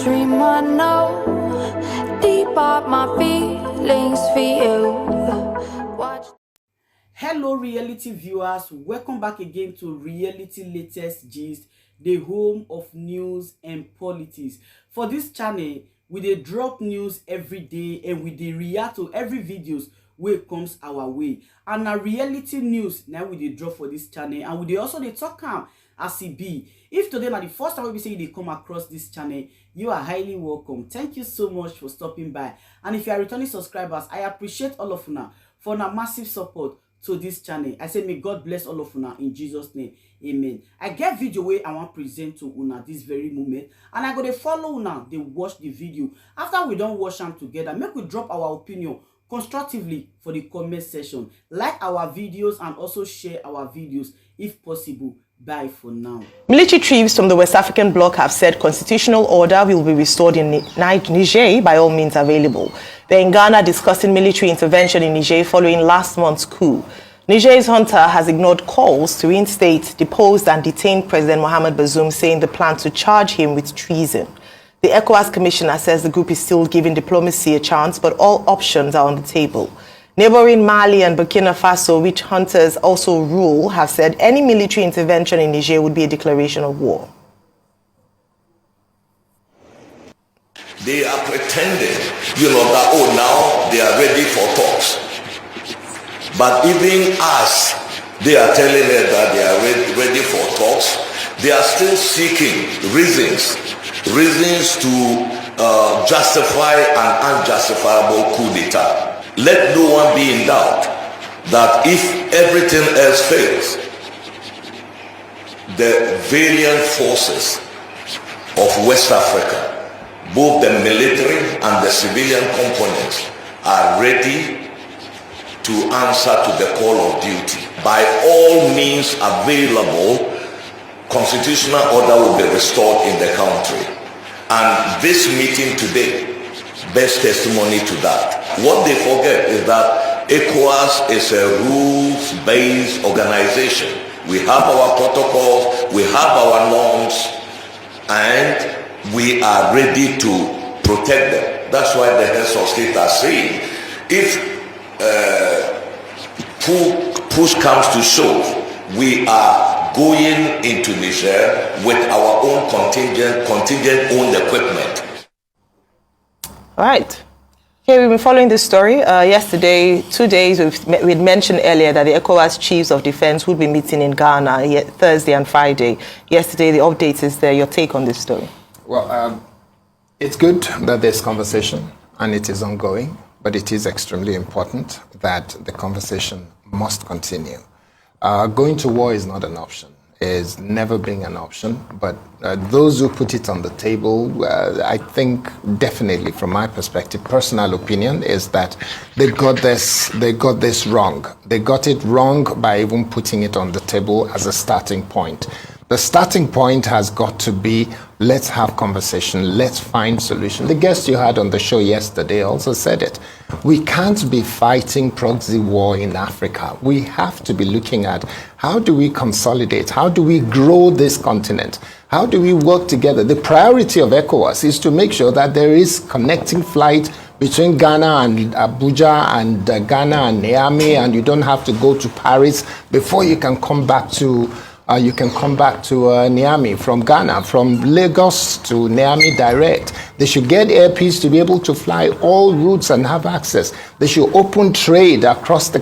dream I know, deep up my feelings for you. Watch. Hello reality viewers, welcome back again to Reality Latest Gist, the home of news and politics. For this channel, we dey drop news every day and we dey react to every videos wey comes our way. And na reality news now we dey drop for this channel, and we dey also dey talk am as e be. If today na the first time we say you dey come across this channel, you are highly welcome. Thank you so much for stopping by. And if you are returning subscribers, I appreciate all of una for una massive support to this channel. I say may God bless all of una in Jesus name. Amen. I get video where I want present to una this very moment, and I go to follow una, they watch the video. After we don't watch them together, make we drop our opinion constructively for the comment section. Like our videos and also share our videos if possible. Bye for now. Military chiefs from the West African bloc have said constitutional order will be restored in Niger by all means available. They're in Ghana discussing military intervention in Niger following last month's coup. Niger's junta has ignored calls to reinstate, deposed and detained President Mohamed Bazoum, saying the plan to charge him with treason. The Ecowas commissioner says the group is still giving diplomacy a chance, but all options are on the table. Neighboring Mali and Burkina Faso, which hunters also rule, have said any military intervention in Niger would be a declaration of war. They are pretending, that, oh, now they are ready for talks. But even as they are telling us that they are ready for talks, they are still seeking reasons to justify an unjustifiable coup d'etat. Let no one be in doubt that if everything else fails, the valiant forces of West Africa, both the military and the civilian components, are ready to answer to the call of duty. By all means available, constitutional order will be restored in the country. And this meeting today bears testimony to that. What they forget is that Ecowas is a rules-based organization. We have our protocols, we have our norms, and we are ready to protect them. That's why the heads of state are saying, if push comes to shove, we are going into Niger with our own contingent-owned equipment. All right. Okay, we've been following this story. Yesterday, 2 days, we'd mentioned earlier that the Ecowas chiefs of defense would be meeting in Ghana Thursday and Friday. Yesterday, the update is there. Your take on this story? Well, it's good that there's conversation and it is ongoing, but it is extremely important that the conversation must continue. Going to war is not an option. Is never been an option, but those who put it on the table, I think definitely from my perspective, personal opinion, is that they got this wrong. They got it wrong by even putting it on the table as a starting point. The starting point has got to be, let's have conversation, let's find solution. The guest you had on the show yesterday also said it. We can't be fighting proxy war in Africa. We have to be looking at how do we consolidate, how do we grow this continent, how do we work together. The priority of ECOWAS is to make sure that there is connecting flight between Ghana and Abuja and Ghana and Niamey, and you don't have to go to Paris before you can come back to Niamey from Ghana, from Lagos to Niamey direct. They should get airpeace to be able to fly all routes and have access. They should open trade across the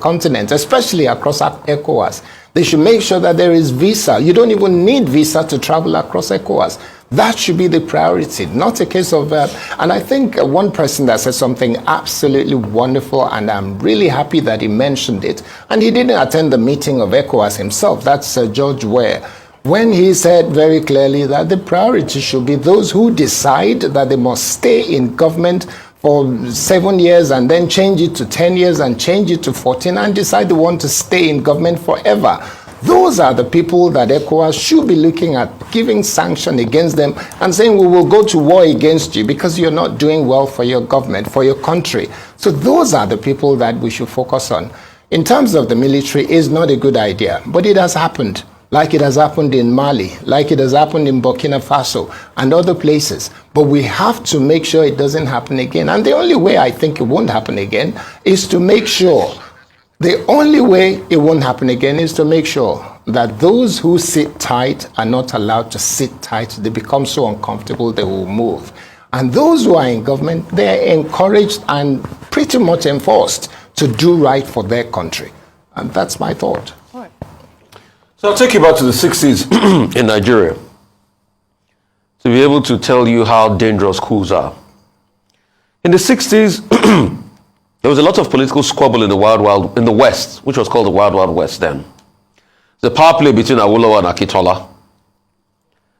continent, especially across ECOWAS. They should make sure that there is visa. You don't even need visa to travel across ECOWAS. That should be the priority, not a case of... and I think one person that said something absolutely wonderful, and I'm really happy that he mentioned it, and he didn't attend the meeting of ECOWAS himself, that's George Ware, when he said very clearly that the priority should be those who decide that they must stay in government for 7 years and then change it to 10 years and change it to 14 and decide they want to stay in government forever. Those are the people that ECOWAS should be looking at, giving sanction against them and saying we will go to war against you because you're not doing well for your government, for your country. So those are the people that we should focus on. In terms of the military, it's not a good idea, but it has happened. like it has happened in Mali, like it has happened in Burkina Faso and other places. But we have to make sure it doesn't happen again. And the only way I think it won't happen again is to make sure, the only way it won't happen again is to make sure that those who sit tight are not allowed to sit tight. They become so uncomfortable they will move. And those who are in government, they're encouraged and pretty much enforced to do right for their country. And that's my thought. So I'll take you back to the 60s in Nigeria to be able to tell you how dangerous coups are. In the 60s, there was a lot of political squabble in the West, which was called the Wild Wild West then. The power play between Awolowo and Akintola,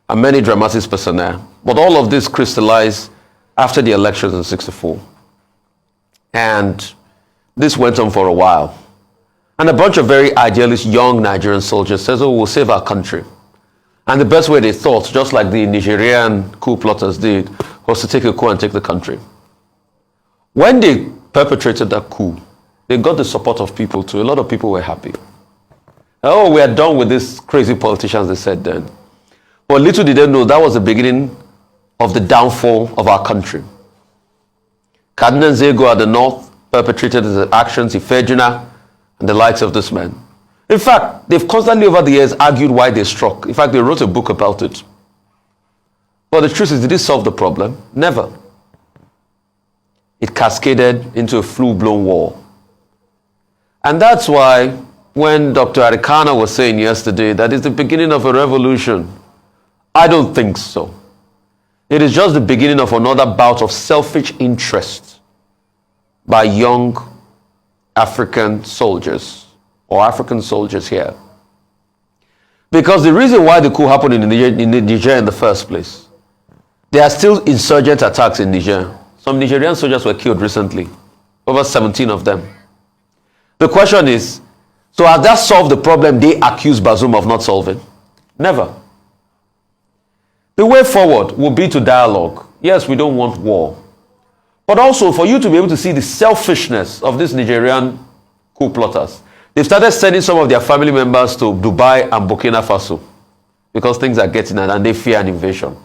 and many dramatic personnel. But all of this crystallized after the elections in 64. And this went on for a while. And a bunch of very idealist young Nigerian soldiers says, oh, we'll save our country. And the best way they thought, just like the Nigerian coup plotters did, was to take a coup and take the country. When they perpetrated that coup, they got the support of people too. A lot of people were happy. Oh, we are done with these crazy politicians, they said then. But little did they know that was the beginning of the downfall of our country. Kaduna and Zego at the north perpetrated his actions, Ifejuna, and the likes of this man. In fact, they've constantly over the years argued why they struck. In fact, they wrote a book about it. But the truth is, did it solve the problem? Never. It cascaded into a full-blown war. And that's why when Dr. Arikana was saying yesterday that it's the beginning of a revolution, I don't think so. It is just the beginning of another bout of selfish interest by young African soldiers, or African soldiers here. Because the reason why the coup happened in Niger in the first place, there are still insurgent attacks in Niger. Some Nigerian soldiers were killed recently, over 17 of them. The question is, so has that solved the problem they accuse Bazoum of not solving? Never. The way forward will be to dialogue. Yes, we don't want war. But also for you to be able to see the selfishness of these Nigerian coup plotters. They've started sending some of their family members to Dubai and Burkina Faso because things are getting out and they fear an invasion.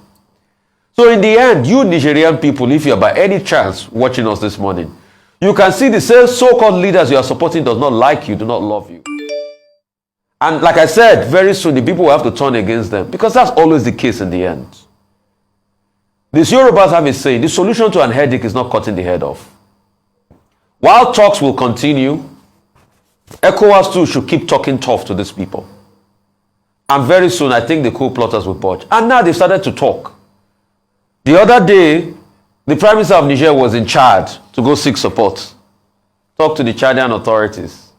So in the end, you Nigerian people, if you're by any chance watching us this morning, you can see the same so-called leaders you are supporting does not like you, do not love you. And like I said, very soon the people will have to turn against them because that's always the case in the end. These Yorubas have a saying, the solution to an headache is not cutting the head off. While talks will continue, Ecowas too should keep talking tough to these people. And very soon I think the coup plotters will budge. And now they've started to talk. The other day, the Prime Minister of Niger was in Chad to go seek support. Talk to the Chadian authorities.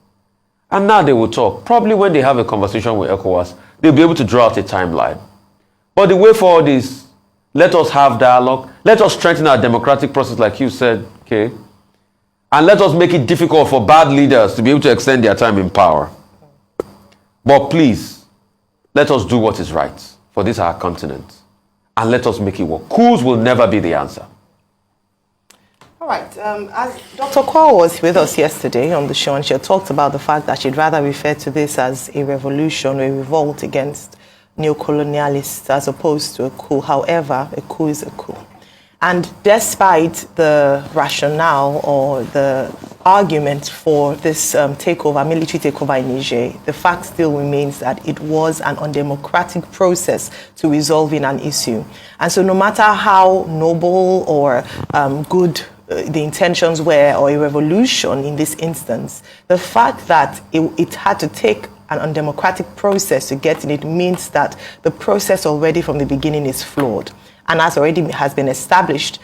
And now they will talk. Probably when they have a conversation with ECOWAS, they'll be able to draw out a timeline. But the way forward is, let us have dialogue. Let us strengthen our democratic process, like you said, okay? And let us make it difficult for bad leaders to be able to extend their time in power. But please, let us do what is right for this our continent. And let us make it work. Coups will never be the answer. All right. As Dr. Kwao was with us yesterday on the show, and she talked about the fact that she'd rather refer to this as a revolution or a revolt against neo-colonialists as opposed to a coup. However, a coup is a coup. And despite the rationale or the argument for this military takeover in Niger, the fact still remains that it was an undemocratic process to resolving an issue. And so no matter how noble or good the intentions were, or a revolution in this instance, the fact that it had to take an undemocratic process to get in it means that the process already from the beginning is flawed. And as already has been established,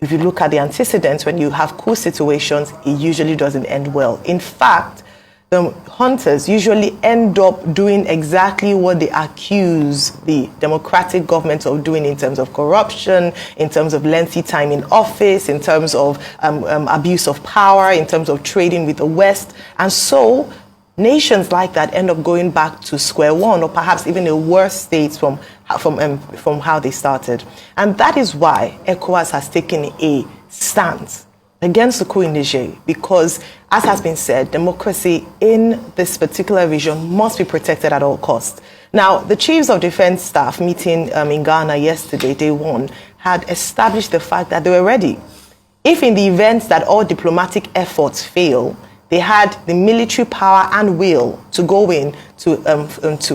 if you look at the antecedents, when you have coup situations, it usually doesn't end well. In fact, the hunters usually end up doing exactly what they accuse the democratic government of doing in terms of corruption, in terms of lengthy time in office, in terms of abuse of power, in terms of trading with the West. And so nations like that end up going back to square one, or perhaps even a worse state from how they started. And that is why ECOWAS has taken a stance against the coup in Niger because, as has been said, democracy in this particular region must be protected at all costs. Now, the Chiefs of Defense Staff meeting in Ghana yesterday, day one, had established the fact that they were ready. If in the event that all diplomatic efforts fail, they had the military power and will to go in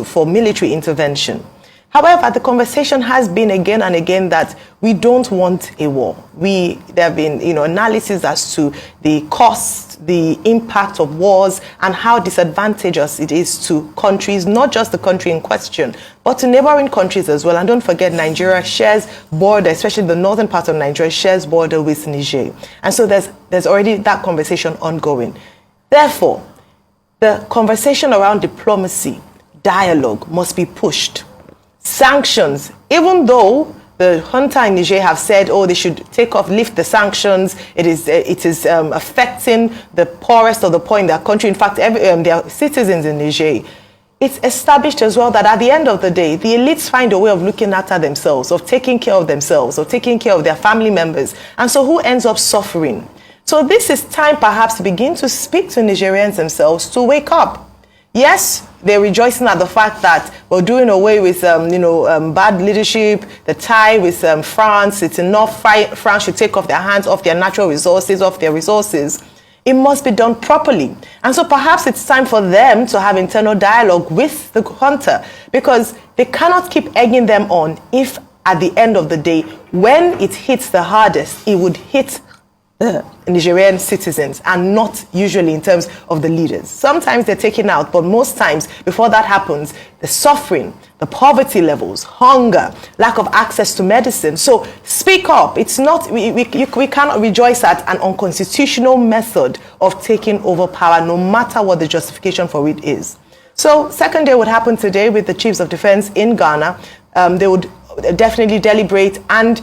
for military intervention. However, the conversation has been again and again that we don't want a war. There have been, analysis as to the cost, the impact of wars, and how disadvantageous it is to countries, not just the country in question, but to neighboring countries as well. And don't forget, Nigeria shares border, especially the northern part of Nigeria, shares border with Niger. And so there's already that conversation ongoing. Therefore, the conversation around diplomacy, dialogue must be pushed. Sanctions, even though the junta in Niger have said, they should lift the sanctions, it is affecting the poorest of the poor in their country. In fact, their citizens in Niger. It's established as well that at the end of the day, the elites find a way of looking after themselves, of taking care of themselves, of taking care of their family members. And so who ends up suffering? So this is time perhaps to begin to speak to Nigerians themselves to wake up. Yes, they're rejoicing at the fact that we're doing away with, bad leadership, the tie with France. It's enough. France should take off their hands off their natural resources, off their resources. It must be done properly. And so perhaps it's time for them to have internal dialogue with the junta, because they cannot keep egging them on if at the end of the day, when it hits the hardest, it would hit Nigerian citizens and not usually in terms of the leaders. Sometimes they're taken out, but most times before that happens, the suffering, the poverty levels, hunger, lack of access to medicine. So speak up. It's not, we cannot rejoice at an unconstitutional method of taking over power, no matter what the justification for it is. So second day would happen today with the Chiefs of Defense in Ghana. They would definitely deliberate and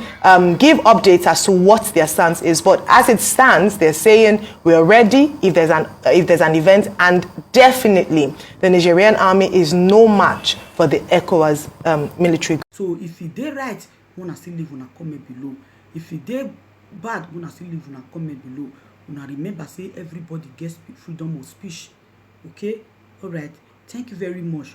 give updates as to what their stance is. But as it stands, they're saying we are ready if there's an event, and definitely the Nigerian army is no match for the Ecowas military. So if you did right, wanna still leave una comment below. If you did bad, wanna still leave una comment below. Una remember, say everybody gets freedom of speech. Okay, all right. Thank you very much.